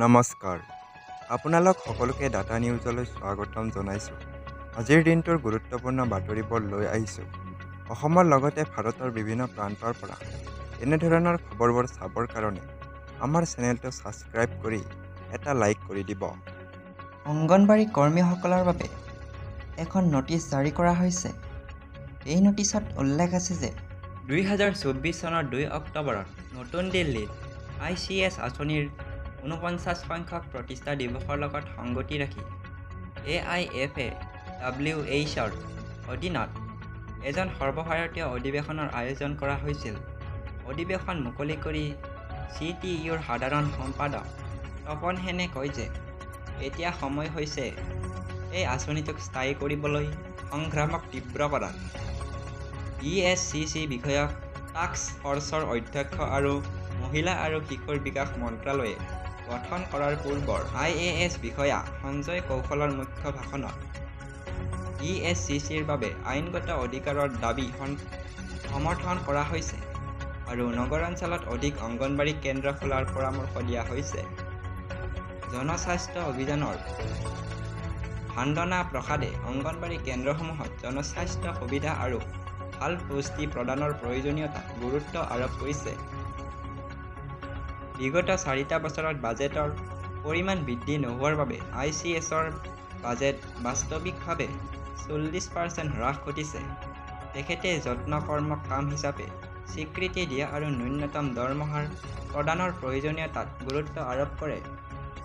নমস্কাৰ, আপোনালোক সকলোকে ডাটা নিউজলৈ স্বাগতম জনাইছোঁ। আজিৰ দিনটোৰ গুৰুত্বপূৰ্ণ বাতৰিবোৰ লৈ আহিছোঁ। অসমৰ লগতে ভাৰতৰ বিভিন্ন প্ৰান্তৰ পৰা এনেধৰণৰ খবৰবোৰ চাবৰ কাৰণে আমাৰ চেনেলটো ছাবস্ক্ৰাইব কৰি এটা লাইক কৰি দিব। অংগনবাড়ী কৰ্মীসকলৰ বাবে এখন নটিচ জাৰি কৰা হৈছে। এই নটিচত উল্লেখ আছে যে 2024 চনৰ 2 অক্টোবৰত নতুন দিল্লীত ICS আঁচনিৰ 49 সংখ্যক প্ৰতিষ্ঠা দিৱসৰ লগত সংগতি ৰাখি AIFAWHৰ অধীনত এজন সৰ্বভাৰতীয় অধিৱেশনৰ আয়োজন কৰা হৈছিল। অধিৱেশন মুকলি কৰি CTUৰ সাধাৰণ সম্পাদক তপন সেনে কয় যে এতিয়া সময় হৈছে এই আঁচনিটোক স্থায়ী কৰিবলৈ সংগ্ৰামক তীব্ৰ কৰা। ESCC বিষয়ক টাস্ক ফৰ্চৰ অধ্যক্ষ আৰু মহিলা আৰু শিশুৰ বিকাশ মন্ত্ৰালয়ে গঠন কৰাৰ পূৰ্বৰ IAS বিষয়া সঞ্জয় কৌশলৰ মুখ্য ভাষণত ESCCৰ বাবে আইনগত অধিকাৰৰ দাবী সমৰ্থন কৰা হৈছে আৰু নগৰাঞ্চলত অধিক অংগনবাড়ী কেন্দ্ৰ খোলাৰ পৰামৰ্শ দিয়া হৈছে। জনস্বাস্থ্য অভিযানৰ ভান্দনা প্ৰসাদে অংগনবাড়ী কেন্দ্ৰসমূহত জনস্বাস্থ্য সুবিধা আৰু ভাল পুষ্টি প্ৰদানৰ প্ৰয়োজনীয়তাত গুৰুত্ব আৰোপ কৰিছে। বিগত 4টা বছৰত বাজেটৰ পৰিমাণ বৃদ্ধি নোহোৱাৰ বাবে ICSৰ বাজেট বাস্তৱিকভাৱে 40% হ্ৰাস ঘটিছে। তেখেতে যত্নকৰ্মক কাম হিচাপে স্বীকৃতি দিয়া আৰু ন্যূনতম দৰমহাৰ প্ৰদানৰ প্ৰয়োজনীয়তাত গুৰুত্ব আৰোপ কৰে।